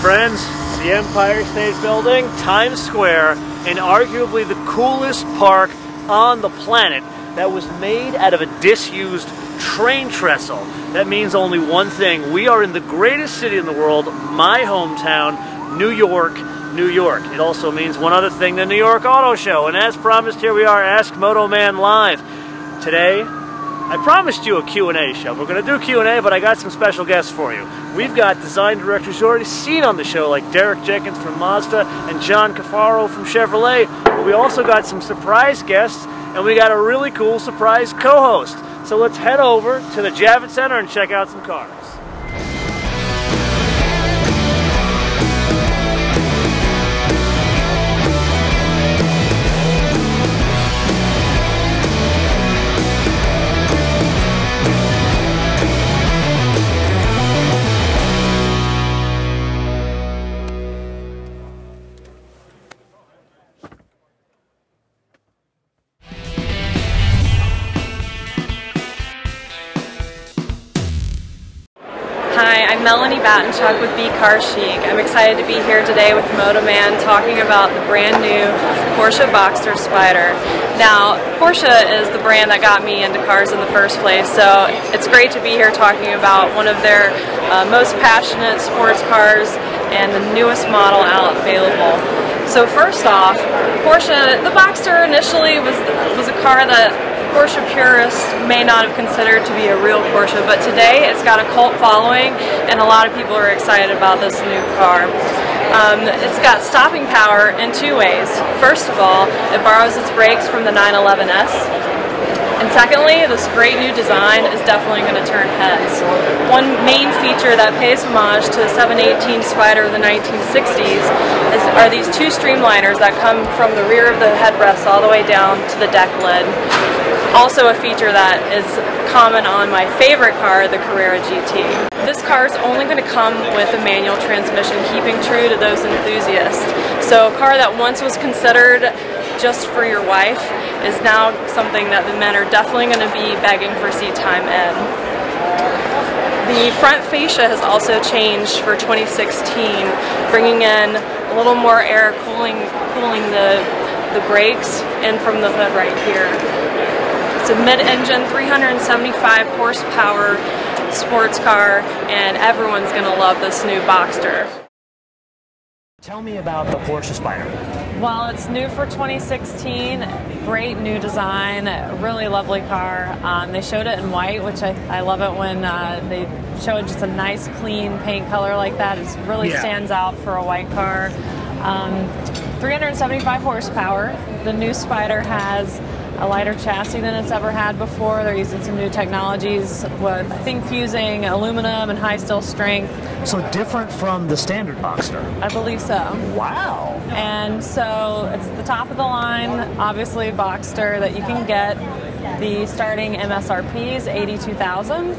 friends, the Empire State Building, Times Square, and arguably the coolest park on the planet that was made out of a disused train trestle. That means only one thing. We are in the greatest city in the world, my hometown, New York, New York. It also means one other thing, the New York Auto Show. And as promised, here we are, Ask MotoMan Live. Today, I promised you a Q&A show. We're going to do Q&A, but I got some special guests for you. We've got design directors you already seen on the show, like Derek Jenkins from Mazda and John Cafaro from Chevrolet. But we also got some surprise guests, and we got a really cool surprise co-host. So let's head over to the Javits Center and check out some cars. Hi, I'm Melanie Batenchuk with Be Car Chic. I'm excited to be here today with MotoMan talking about the brand new Porsche Boxster Spyder. Now, Porsche is the brand that got me into cars in the first place, so it's great to be here talking about one of their most passionate sports cars and the newest model out available. So first off, Porsche, the Boxster initially was a car that Porsche purists may not have considered to be a real Porsche, but today it's got a cult following and a lot of people are excited about this new car. It's got stopping power in two ways. First of all, it borrows its brakes from the 911S. And secondly, this great new design is definitely going to turn heads. One main feature that pays homage to the 718 Spyder of the 1960s are these two streamliners that come from the rear of the headrest all the way down to the deck lid. Also a feature that is common on my favorite car, the Carrera GT. This car is only going to come with a manual transmission, keeping true to those enthusiasts. So a car that once was considered just for your wife is now something that the men are definitely going to be begging for seat time in. The front fascia has also changed for 2016, bringing in a little more air cooling the brakes in from the hood right here. It's a mid-engine 375 horsepower sports car, and everyone's going to love this new Boxster. Tell me about the Porsche Spyder. Well, it's new for 2016, great new design, really lovely car. They showed it in white, which I love it when they show just a nice clean paint color like that. It really stands out for a white car. 375 horsepower. The new Spyder has a lighter chassis than it's ever had before. They're using some new technologies with, I think, fusing aluminum and high steel strength. So different from the standard Boxster? I believe so. Wow. And so it's the top of the line, obviously, Boxster that you can get. The starting MSRP is $82,000,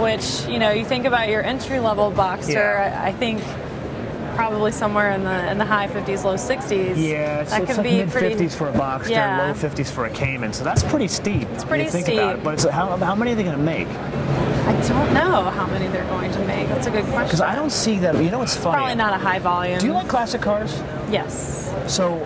which, you know, you think about your entry-level Boxster, I think probably somewhere in the high 50s, low 60s. Yeah, so it's like mid-50s for a Boxster, low 50s for a Cayman. So that's pretty steep. It's pretty steep. About it. But it's, how many are they going to make? I don't know how many they're going to make. That's a good question. Because I don't see that. You know what's funny? Probably not a high volume. Do you like classic cars? Yes. So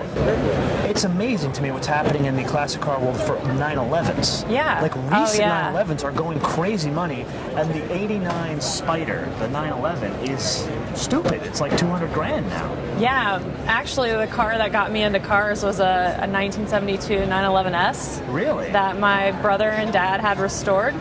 it's amazing to me what's happening in the classic car world for 911s. Yeah. Like recent 911s are going crazy money, and the '89 Spyder, the 911, is stupid. It's like 200 grand now. Yeah. Actually, the car that got me into cars was a 1972 911S. Really? That my brother and dad had restored.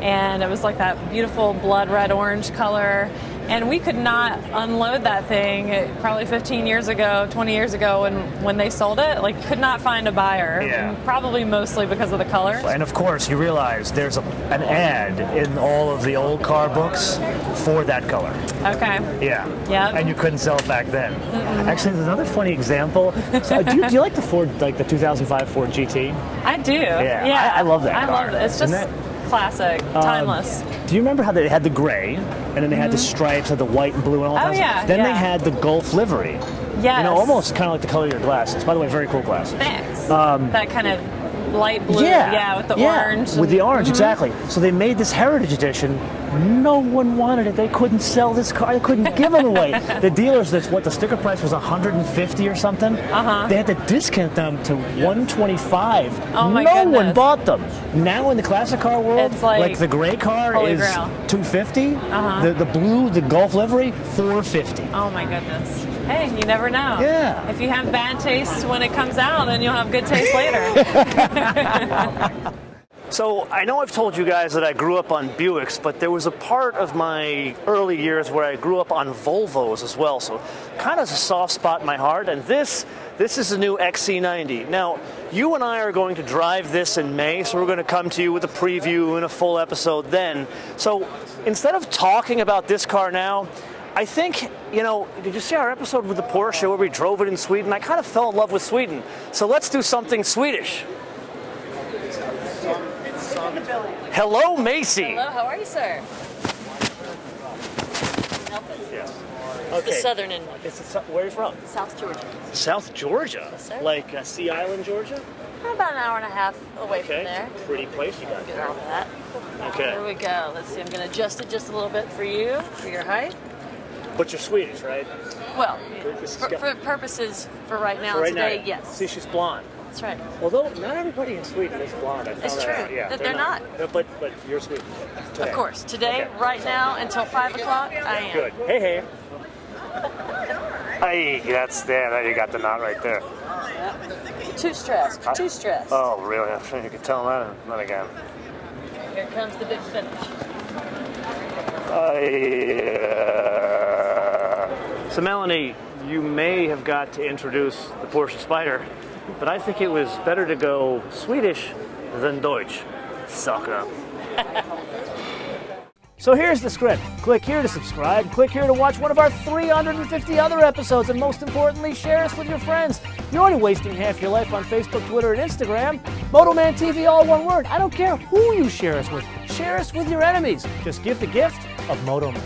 And it was like that beautiful blood red orange color, and we could not unload that thing probably 15 years ago, 20 years ago when they sold it. Like, could not find a buyer, probably mostly because of the color. And of course you realize there's an ad in all of the old car books for that color. Okay. Yeah. Yep. And you couldn't sell it back then. Actually, there's another funny example. So, do you like the Ford, like the 2005 Ford GT? I do. Yeah. I love that car. I love it. It's just classic, timeless. Do you remember how they had the gray, and then they had the stripes, had the white and blue and all that stuff? Then they had the Gulf livery. Yes. You know, almost kind of like the color of your glasses. By the way, very cool glasses. Thanks. That kind of light blue, with the orange. With the orange, exactly. So they made this Heritage Edition No one wanted it. They couldn't sell this car. They couldn't give it away. The dealers, that's what the sticker price was, $150 or something. They had to discount them to $125. Oh my no goodness. one bought them. Now in the classic car world, It's like the gray car Holy is Grail. $250. The blue, the Golf livery, $450. Oh my goodness. Hey, you never know. Yeah. If you have bad taste when it comes out, then you'll have good taste later. So I know I've told you guys that I grew up on Buicks, but there was a part of my early years where I grew up on Volvos as well. So kind of a soft spot in my heart. And this is the new XC90. Now, you and I are going to drive this in May, so we're going to come to you with a preview and a full episode then. So instead of talking about this car now, I think, you know, did you see our episode with the Porsche where we drove it in Sweden? I kind of fell in love with Sweden. So let's do something Swedish. Hello, Macy. Hello, how are you, sir? Yes. It's Okay. the southern end. Where are you from? South Georgia. South Georgia? Yes, sir. Like Sea Island, Georgia? About an hour and a half away from Okay. there. Pretty place you got Get there. all that. Okay. There we go. Let's see. I'm going to adjust it just a little bit for you, for your height. But you're Swedish, right? Well, This is for purposes for right now, For right today, now. yes. See, she's blonde. That's right. Although not everybody in Sweden is blonde. I found It's that true. out. Yeah, They're not. No, but you're Sweden. Today. Of course. Today, Okay. right now, until 5 o'clock, I am. Good. Hey, hey. Hey, that's there. There you got the knot right there. Too stressed. Too stressed. Oh, really? I'm sure you could tell that. Not again. Here comes the big finish. So Melanie, you may have got to introduce the Porsche Spyder, but I think it was better to go Swedish than Deutsch. Sucker. So here's the script. Click here to subscribe, click here to watch one of our 350 other episodes, and most importantly, share us with your friends. You're only wasting half your life on Facebook, Twitter, and Instagram. MotoManTV, all one word. I don't care who you share us with. Share us with your enemies. Just give the gift of MotoMan.